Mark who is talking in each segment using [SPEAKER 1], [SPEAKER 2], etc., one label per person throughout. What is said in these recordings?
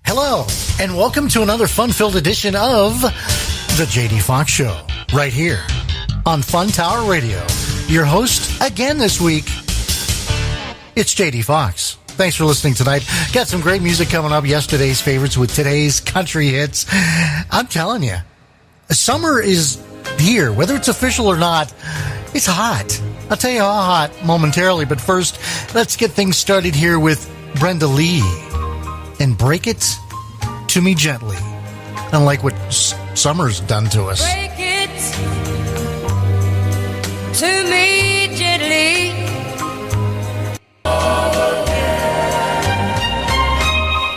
[SPEAKER 1] Hello, and welcome to another fun-filled edition of the JD Foxx Show, right here on Fun Tower Radio. Your host again this week, it's JD Foxx. Thanks for listening tonight. Got some great music coming up, yesterday's favorites with today's country hits. I'm telling you, summer is here, whether it's official or not. It's hot. I'll tell you how hot momentarily, but first, let's get things started here with Brenda Lee and Break It to Me Gently. Unlike what summer's done to us.
[SPEAKER 2] Break it to me gently.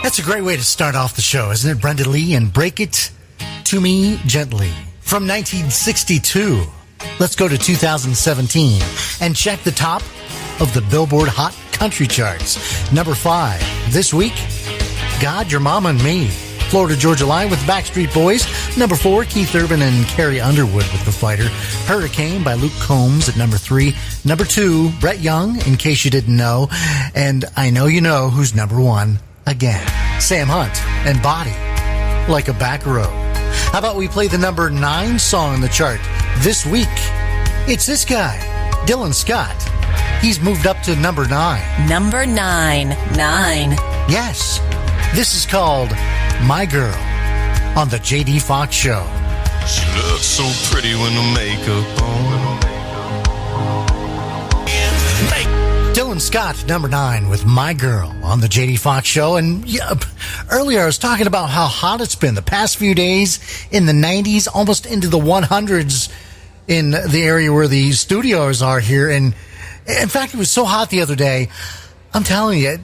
[SPEAKER 1] That's a great way to start off the show, isn't it? Brenda Lee and Break It to Me Gently. From 1962, let's go to 2017 and check the top of the Billboard Hot Country Charts. Number 5 this week, God, Your Mama and Me. Florida Georgia Line with Backstreet Boys. Number 4, Keith Urban and Carrie Underwood with The Fighter. Hurricane by Luke Combs at number 3. Number 2, Brett Young, In Case You Didn't Know. And I know you know who's number 1 again. Sam Hunt and Body Like a Back Row. How about we play the number 9 song on the chart this week? It's this guy, Dylan Scott. He's moved up to number 9.
[SPEAKER 3] Number 9.
[SPEAKER 1] Yes. This is called My Girl on the JD Foxx Show.
[SPEAKER 4] She looks so pretty when the makeup on.
[SPEAKER 1] Dylan Scott, number 9 with My Girl on the JD Foxx Show. And earlier I was talking about how hot it's been the past few days in the 90s, almost into the 100s in the area where the studios are here. And in fact, it was so hot the other day, I'm telling you,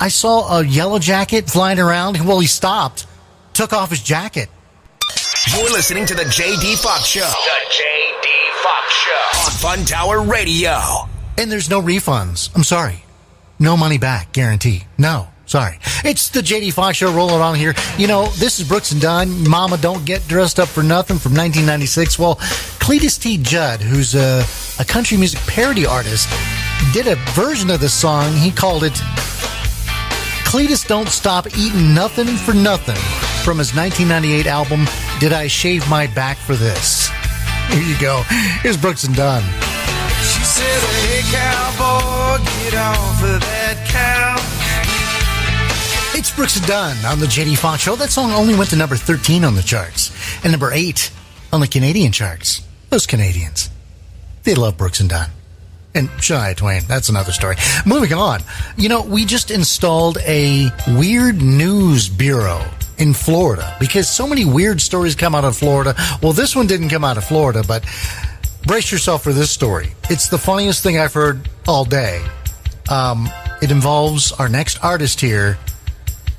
[SPEAKER 1] I saw a yellow jacket flying around. Well, he stopped, took off his jacket.
[SPEAKER 5] You're listening to the JD Foxx Show. The JD Foxx Show on Fun Tower Radio.
[SPEAKER 1] And there's no refunds. I'm sorry. No money back, guarantee. No, sorry. It's the JD Foxx Show rolling on here. You know, this is Brooks and Dunn. Mama Don't Get Dressed Up for Nothing from 1996. Well, Cletus T. Judd, who's a country music parody artist, did a version of the song. He called it Cletus Don't Stop Eating Nothing for Nothing from his 1998 album, Did I Shave My Back for This? Here you go. Here's Brooks and Dunn.
[SPEAKER 6] She said, hey, cowboy, get off of that cow.
[SPEAKER 1] It's Brooks and Dunn on the JD Foxx Show. That song only went to number 13 on the charts and number 8 on the Canadian charts. Those Canadians, they love Brooks and Dunn. And Shania Twain, that's another story. Moving on. You know, we just installed a weird news bureau in Florida because so many weird stories come out of Florida. Well, this one didn't come out of Florida, but brace yourself for this story. It's the funniest thing I've heard all day. It involves our next artist here,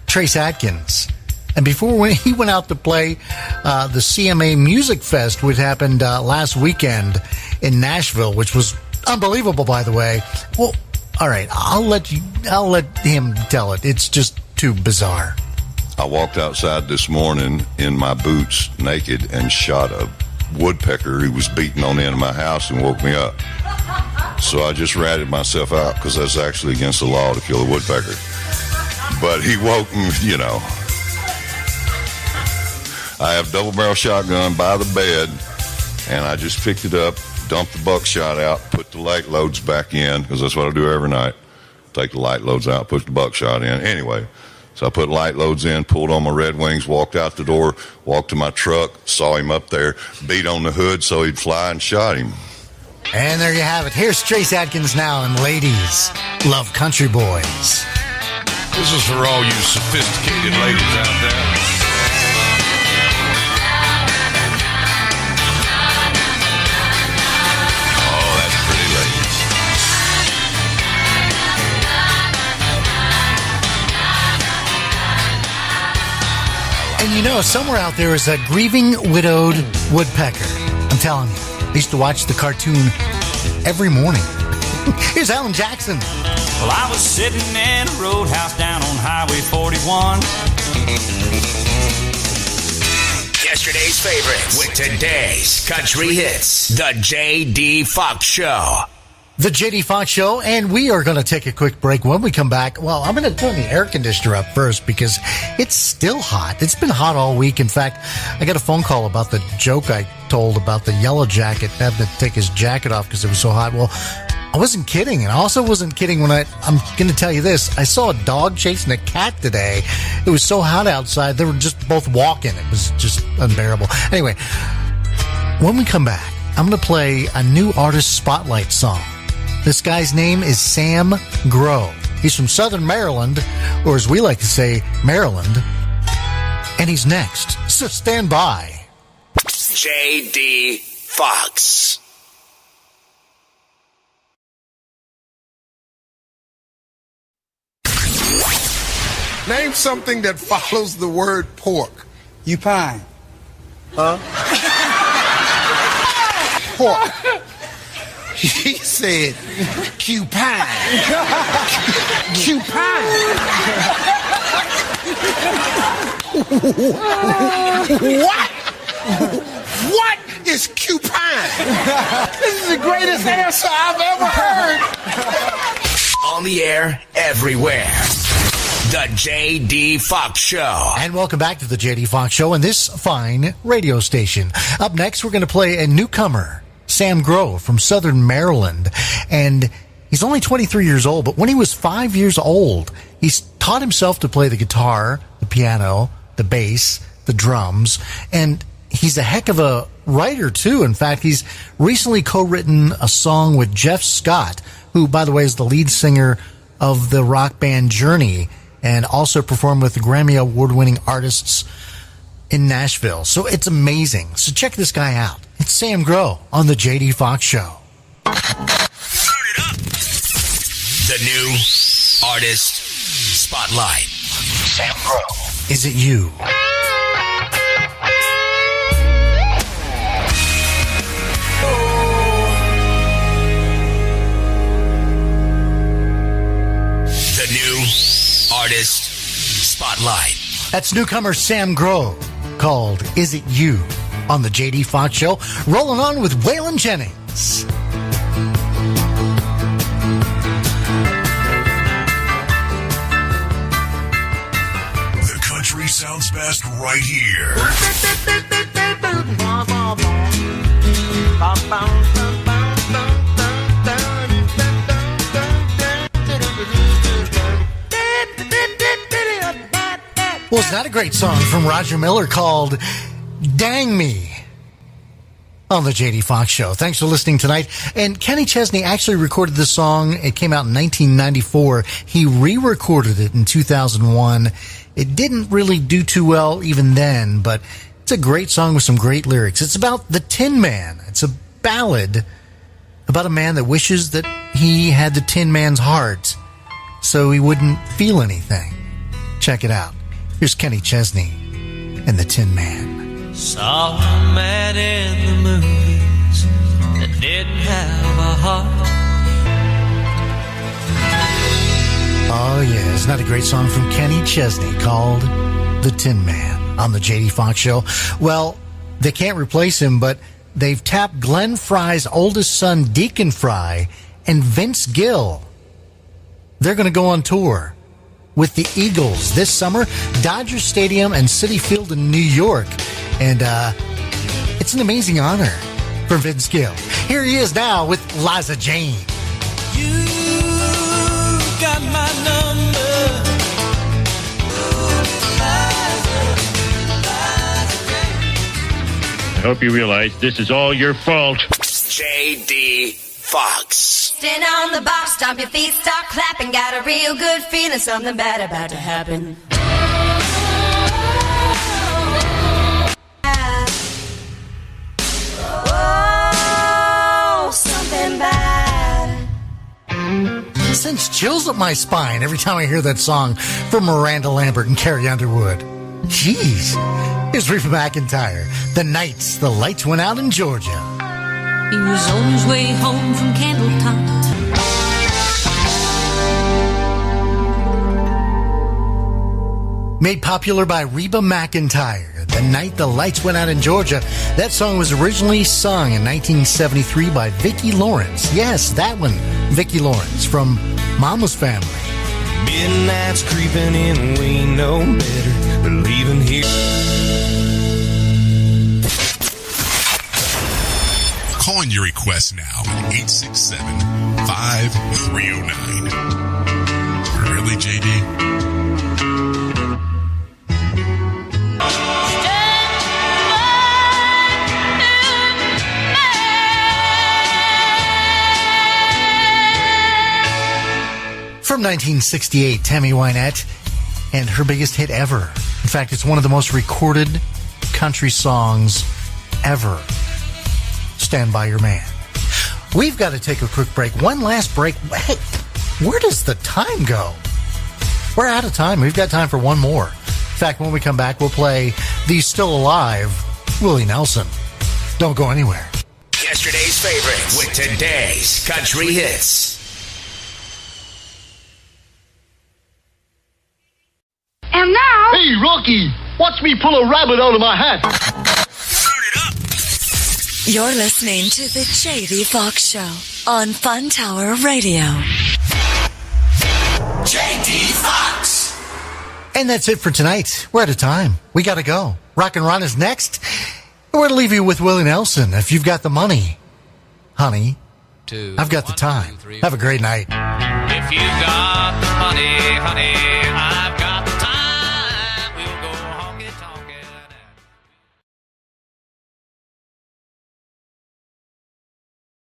[SPEAKER 1] Trace Adkins. And before he went out to play the CMA Music Fest, which happened last weekend in Nashville, which was unbelievable, by the way. Well, all right, I'll let him tell it. It's just too bizarre.
[SPEAKER 4] I walked outside this morning in my boots, naked, and shot a woodpecker who was beating on the end of my house and woke me up. So I just ratted myself out because that's actually against the law to kill a woodpecker. But he woke me, you know. I have double-barrel shotgun by the bed, and I just picked it up, dumped the buckshot out, put the light loads back in, because that's what I do every night. Take the light loads out, put the buckshot in. Anyway, so I put light loads in, pulled on my Red Wings, walked out the door, walked to my truck, saw him up there, beat on the hood so he'd fly, and shot him.
[SPEAKER 1] And there you have it. Here's Trace Adkins now, and ladies love country boys.
[SPEAKER 4] This is for all you sophisticated ladies out there.
[SPEAKER 1] And you know, somewhere out there is a grieving, widowed woodpecker. I'm telling you, I used to watch the cartoon every morning. Here's Alan Jackson.
[SPEAKER 7] Well, I was sitting in a roadhouse down on Highway 41.
[SPEAKER 5] Yesterday's favorites with today's country hits. The JD Foxx Show.
[SPEAKER 1] The JD Foxx Show, and we are going to take a quick break. When we come back, well, I'm going to turn the air conditioner up first because it's still hot. It's been hot all week. In fact, I got a phone call about the joke I told about the yellow jacket having to take his jacket off because it was so hot. Well, I wasn't kidding, and I also wasn't kidding when I'm going to tell you this. I saw a dog chasing a cat today. It was so hot outside. They were just both walking. It was just unbearable. Anyway, when we come back, I'm going to play a new artist spotlight song. This guy's name is Sam Grow. He's from Southern Maryland, or as we like to say, Maryland. And he's next. So stand by.
[SPEAKER 5] JD Foxx.
[SPEAKER 3] Name something that follows the word pork.
[SPEAKER 6] You pine.
[SPEAKER 3] Huh? Pork. He said cupine. Cupine. What? What is cupine? This is the greatest answer I've ever heard.
[SPEAKER 5] On the air, everywhere. The JD Foxx Show.
[SPEAKER 1] And welcome back to the JD Foxx Show and this fine radio station. Up next, we're going to play a newcomer, Sam Grow from Southern Maryland. And he's only 23 years old, but when he was 5 years old, he taught himself to play the guitar, the piano, the bass, the drums, and he's a heck of a writer, too. In fact, he's recently co-written a song with Jeff Scott, who, by the way, is the lead singer of the rock band Journey, and also performed with the Grammy Award-winning artists in Nashville. So it's amazing. So check this guy out. It's Sam Grow on the JD Foxx Show.
[SPEAKER 5] Turn it up. The new artist spotlight. Sam Grow.
[SPEAKER 1] Is it you?
[SPEAKER 5] The new artist spotlight.
[SPEAKER 1] That's newcomer Sam Grow, called Is It You, on the JD Foxx Show. Rolling on with Waylon Jennings.
[SPEAKER 8] The country sounds best right here.
[SPEAKER 1] Well, it's not a great song from Roger Miller called Dang Me on the JD Foxx Show. Thanks for listening tonight. And Kenny Chesney actually recorded this song. It came out in 1994. He re-recorded it in 2001. It didn't really do too well even then, but it's a great song with some great lyrics. It's about the Tin Man. It's a ballad about a man that wishes that he had the Tin Man's heart so he wouldn't feel anything. Check it out. Here's Kenny Chesney and the Tin Man.
[SPEAKER 9] Saw a man in the movies that didn't have a heart.
[SPEAKER 1] Oh, yeah. Isn't that a great song from Kenny Chesney called The Tin Man on the JD Foxx Show? Well, they can't replace him, but they've tapped Glenn Fry's oldest son, Deacon Fry, and Vince Gill. They're going to go on tour with the Eagles this summer, Dodger Stadium and Citi Field in New York. And it's an amazing honor for Vince Gill. Here he is now with Liza Jane.
[SPEAKER 9] You got my number.
[SPEAKER 10] I hope you realize this is all your fault.
[SPEAKER 5] JD Foxx.
[SPEAKER 2] Stand on the box, stomp your feet, start clapping. Got a real good feeling, something bad about to happen. Oh, something bad.
[SPEAKER 1] Sends chills up my spine every time I hear that song from Miranda Lambert and Carrie Underwood. Jeez. Here's Reba McEntire. The nights the lights went out in Georgia.
[SPEAKER 11] He was on his way home from Candletop.
[SPEAKER 1] Made popular by Reba McEntire, The Night the Lights Went Out in Georgia. That song was originally sung in 1973 by Vicki Lawrence. Yes, that one, Vicki Lawrence from Mama's Family.
[SPEAKER 6] Midnight's creeping in, we know better, but leaving here.
[SPEAKER 8] Call in your request now at 867-5309. Really, JD?
[SPEAKER 1] From 1968, Tammy Wynette and her biggest hit ever. In fact, it's one of the most recorded country songs ever. Stand By Your Man. We've got to take a quick break. One last break. Hey, where does the time go? We're out of time. We've got time for one more. In fact, when we come back, we'll play the Still Alive Willie Nelson. Don't go anywhere.
[SPEAKER 5] Yesterday's favorites with today's country hits.
[SPEAKER 12] And now...
[SPEAKER 13] Hey, Rocky, watch me pull a rabbit out of my hat.
[SPEAKER 5] Turn it up.
[SPEAKER 14] You're listening to the JD Foxx Show on Fun Tower Radio.
[SPEAKER 5] JD Foxx.
[SPEAKER 1] And that's it for tonight. We're out of time. We got to go. Rock and Ron is next. We're going to leave you with Willie Nelson. If you've got the money, honey, I've got the time. Have a great night.
[SPEAKER 7] If you've got the money, honey,